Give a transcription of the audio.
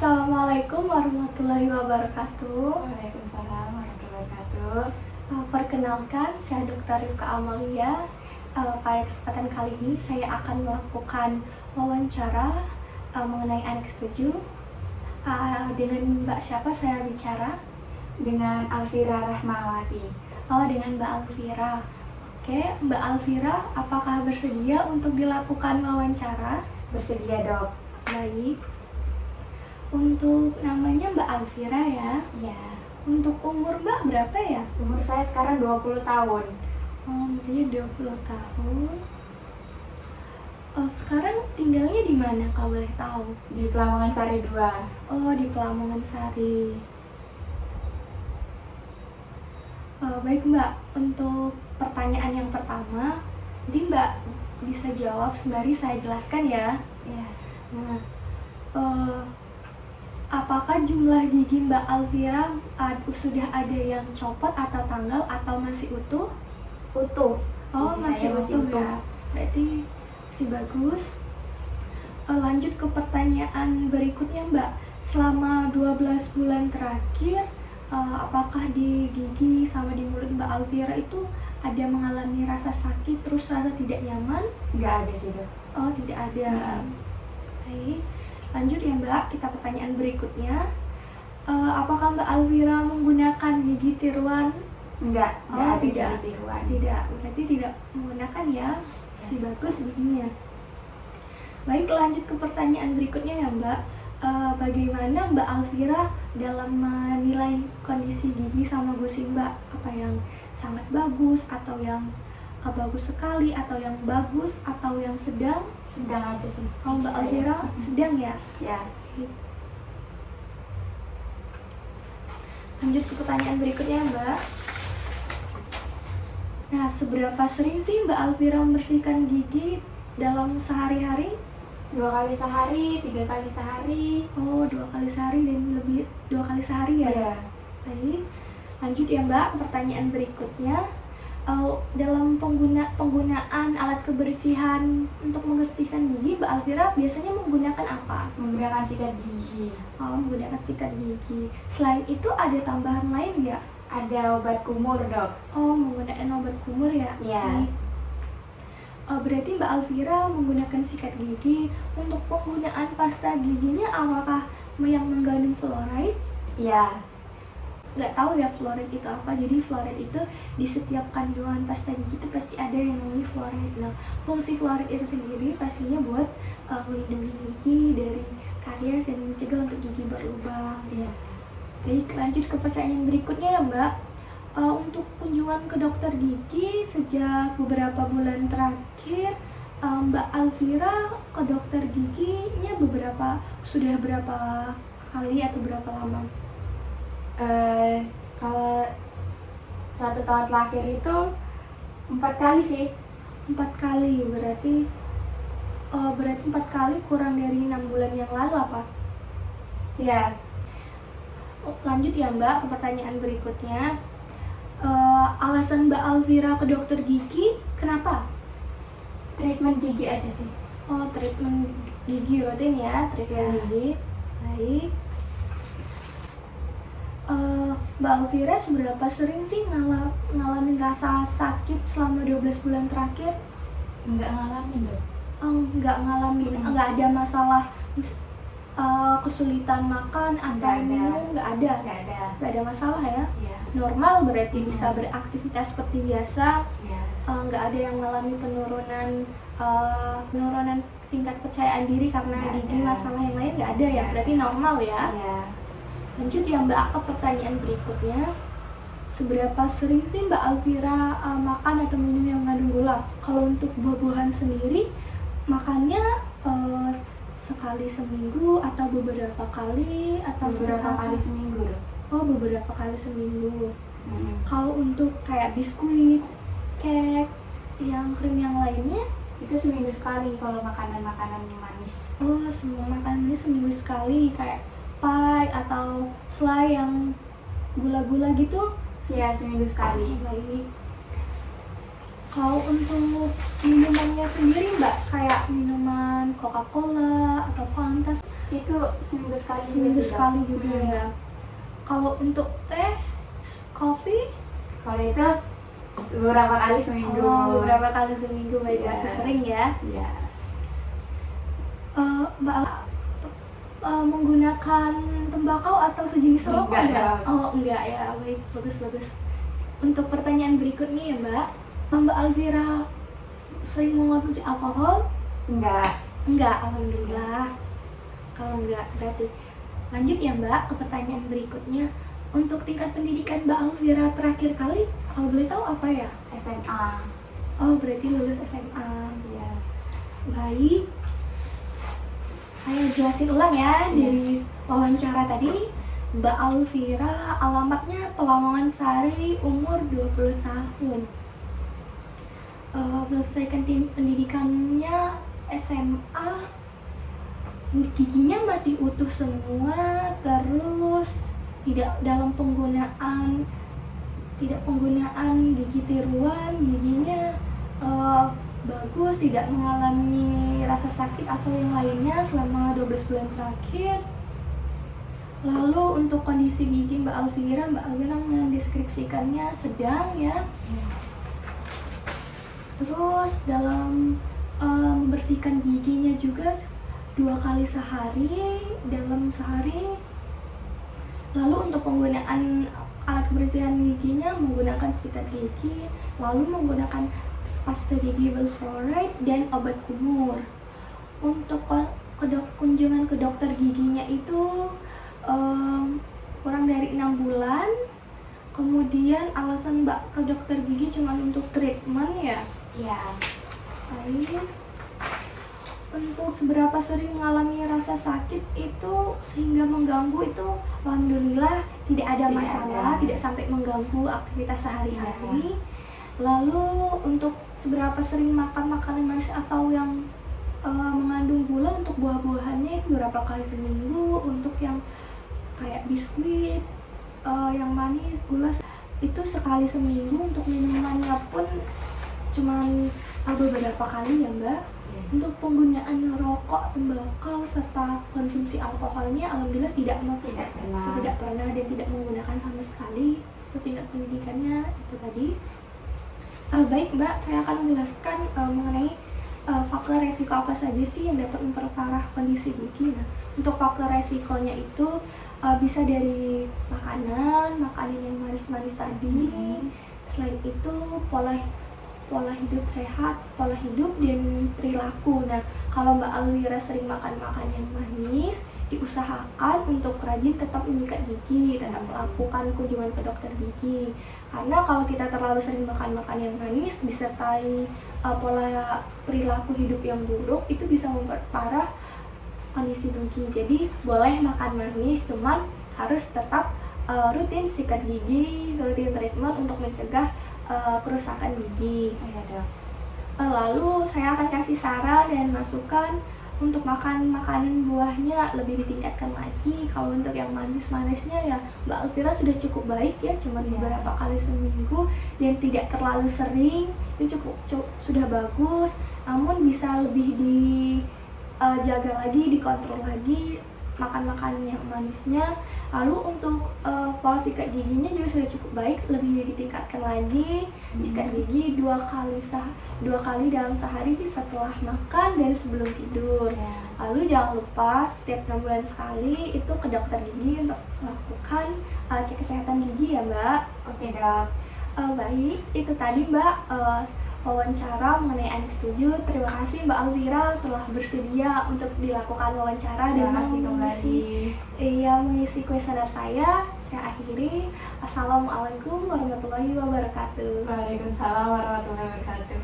Assalamualaikum warahmatullahi wabarakatuh. Waalaikumsalam warahmatullahi wabarakatuh. Perkenalkan, saya Dr. Rifka Amalia. Pada kesempatan kali ini saya akan melakukan wawancara mengenai Aneks 7. Dengan Mbak siapa saya bicara? Dengan Alfira Rahmawati. Dengan Mbak Alfira. Oke, Mbak Alfira, apakah bersedia untuk dilakukan wawancara? Bersedia, Dok. Baik. Untuk namanya Mbak Alfira ya. Ya. Untuk umur Mbak berapa ya? Umur saya sekarang 20 tahun. Umurnya 20 tahun. Sekarang tinggalnya di mana kalau boleh tahu? Di Pelamongan Sari 2. Di Pelamongan Sari. Baik Mbak, untuk pertanyaan yang pertama, jadi Mbak bisa jawab sembari saya jelaskan ya. Ya. Nah, apakah jumlah gigi Mbak Alfira sudah ada yang copot atau tanggal atau masih utuh? Utuh. Masih utuh ya. Berarti masih bagus. Lanjut ke pertanyaan berikutnya Mbak. Selama 12 bulan terakhir, apakah di gigi sama di mulut Mbak Alfira itu ada mengalami rasa sakit terus rasa tidak nyaman? Nggak ada sih, Dok. Tidak ada. Baik. Lanjut ya Mbak, kita pertanyaan berikutnya. Apakah Mbak Alfira menggunakan gigi tiruan? Nggak ada tidak. gigi tiruan. Tidak, berarti tidak menggunakan ya. Masih bagus giginya. Baik, lanjut ke pertanyaan berikutnya ya Mbak. Bagaimana Mbak Alfira dalam menilai kondisi gigi sama gusi Mbak? Apa yang sangat bagus atau yang bagus sekali atau yang bagus atau yang sedang? Sedang aja sih. Mbak Alfira sedang ya? Ya. Lanjut ke pertanyaan berikutnya Mbak. Nah, seberapa sering sih Mbak Alfira membersihkan gigi dalam sehari-hari? 2 kali sehari, 3 kali sehari. 2 kali sehari dan lebih 2 kali sehari ya? Iya. Baik. Lanjut ya Mbak, pertanyaan berikutnya. Dalam penggunaan alat kebersihan untuk membersihkan gigi, Mbak Alfira biasanya menggunakan apa? Menggunakan sikat gigi. Menggunakan sikat gigi. Selain itu ada tambahan lain nggak? Ada obat kumur, Dok. Menggunakan obat kumur ya? Iya. Berarti Mbak Alfira menggunakan sikat gigi. Untuk penggunaan pasta giginya apakah yang mengandung fluoride? Iya. Nggak tahu ya fluoride itu apa. Jadi fluoride itu di setiap kandungan pasta gigi itu pasti ada yang namanya fluoride. Nah, fungsi fluoride itu sendiri pastinya buat melindungi gigi dari karies dan mencegah untuk gigi berlubang. Iya. Baik, lanjut ke pertanyaan berikutnya ya Mbak. Untuk kunjungan ke dokter gigi sejak beberapa bulan terakhir, Mbak Alfira ke dokter giginya sudah berapa kali atau berapa lama? Kalau 1 tahun terakhir itu 4 kali sih. 4 kali, berarti 4 kali kurang dari 6 bulan yang lalu apa? Ya. Lanjut ya Mbak ke pertanyaan berikutnya. Alasan Mbak Alfira ke dokter gigi kenapa? Treatment gigi aja sih. Treatment gigi rutin ya, treatment gigi. Baik. Mbak Alfira seberapa sering sih ngalamin rasa sakit selama 12 bulan terakhir? Nggak ngalamin, Dok. Nggak ngalamin, nggak ada masalah kesulitan makan atau minum? Nggak ada masalah ya? Iya. Normal berarti bisa beraktivitas seperti biasa. Iya. Nggak ada yang mengalami penurunan tingkat kepercayaan diri karena Nggak gigi, ada. masalah yang lain nggak ada ya? Nggak Berarti ada. normal ya? Iya. Lanjut ya Mbak ke pertanyaan berikutnya. Seberapa sering sih Mbak Alfira makan atau minum yang mengandung gula? Kalau untuk buah-buahan sendiri makannya sekali seminggu atau beberapa kali atau Beberapa kali seminggu, Dok. Beberapa kali seminggu. Kalau untuk kayak biskuit, cake, yang krim yang lainnya? Itu seminggu sekali kalau makanan-makanan yang manis. Semua makanan ini seminggu sekali, kayak pie atau selai yang gula-gula gitu? Ya, seminggu sekali. Baik. Kalau untuk minumannya sendiri Mbak, kayak minuman Coca-Cola atau Fanta, Itu seminggu sekali juga Seminggu sih, Dok. sekali juga Hmm. ya. Kalau untuk teh, kopi, Kalau itu beberapa kali seminggu. beberapa kali seminggu, baik Iya. masih sering ya. Iya. Mbak menggunakan tembakau atau sejenis rokok Enggak, enggak? Dok. Oh enggak ya, baik, bagus. Untuk pertanyaan berikutnya ya Mbak Alvira sering mengonsumsi alkohol? Enggak. Enggak, alhamdulillah. Kalau enggak berarti lanjut ya Mbak ke pertanyaan berikutnya. Untuk tingkat pendidikan Mbak Alvira terakhir kali, kalau boleh tahu apa ya? SMA. Oh berarti lulus SMA. Iya. Baik, saya jelasin ulang ya dari wawancara tadi. Mbak Alvira alamatnya Pelamongan Sari, umur 20 tahun. Menyelesaikan pendidikannya SMA, giginya masih utuh semua, terus tidak penggunaan gigi tiruan, giginya bagus, tidak mengalami rasa sakit atau yang lainnya selama 12 bulan terakhir. Lalu untuk kondisi gigi Mbak Alvira mendeskripsikannya sedang ya. Terus dalam membersihkan giginya juga 2 kali sehari dalam sehari. Lalu untuk penggunaan alat kebersihan giginya menggunakan sikat gigi, lalu menggunakan pasta gigi fluoride dan obat kumur. Untuk kunjungan ke dokter giginya itu kurang dari 6 bulan. Kemudian alasan Mbak ke dokter gigi cuma untuk treatment ya. Iya. Baik. Untuk seberapa sering mengalami rasa sakit itu sehingga mengganggu itu alhamdulillah tidak ada Tidak masalah, ada. tidak sampai mengganggu aktivitas sehari-hari. Lalu untuk seberapa sering makan makanan manis atau yang mengandung gula, untuk buah-buahannya itu berapa kali seminggu. Untuk yang kayak biskuit, yang manis, gula itu sekali seminggu. Untuk minumannya pun cuman beberapa kali ya Mbak. Untuk penggunaan rokok, tembakau, serta konsumsi alkoholnya alhamdulillah tidak pernah dan tidak menggunakan sama sekali. Untuk tingkat pendidikannya itu tadi. Baik Mbak, saya akan menjelaskan mengenai faktor resiko apa saja sih yang dapat memperparah kondisi gigi. Nah, untuk faktor resikonya itu bisa dari makanan yang manis-manis tadi. Selain itu pola hidup sehat, pola hidup dan perilaku. Nah, kalau Mbak Alvira sering makan yang manis, diusahakan untuk rajin tetap menyikat gigi, tetap melakukan kunjungan ke dokter gigi. Karena kalau kita terlalu sering makan yang manis disertai pola perilaku hidup yang buruk, itu bisa memperparah kondisi gigi. Jadi boleh makan manis, cuman harus tetap rutin sikat gigi, rutin treatment untuk mencegah kerusakan gigi. Iya, Dok. Lalu saya akan kasih saran dan masukan untuk makan makanan buahnya lebih ditingkatkan lagi. Kalau untuk yang manisnya ya Mbak Alvira sudah cukup baik ya, cuma beberapa kali seminggu dan tidak terlalu sering, itu cukup sudah bagus. Namun bisa lebih dijaga lagi, dikontrol lagi makan yang manisnya. Lalu untuk pola sikat giginya juga sudah cukup baik, lebih ditingkatkan lagi. Sikat gigi 2 kali dalam sehari setelah makan dan sebelum tidur. Lalu jangan lupa setiap 6 bulan sekali itu ke dokter gigi untuk melakukan cek kesehatan gigi ya Mbak. Oke, Dok. Baik, itu tadi Mbak wawancara mengenai Anik Setuju. Terima kasih Mbak Alvira telah bersedia untuk dilakukan wawancara dan mengisi kuesioner saya. Saya akhiri. Assalamualaikum warahmatullahi wabarakatuh. Waalaikumsalam warahmatullahi wabarakatuh.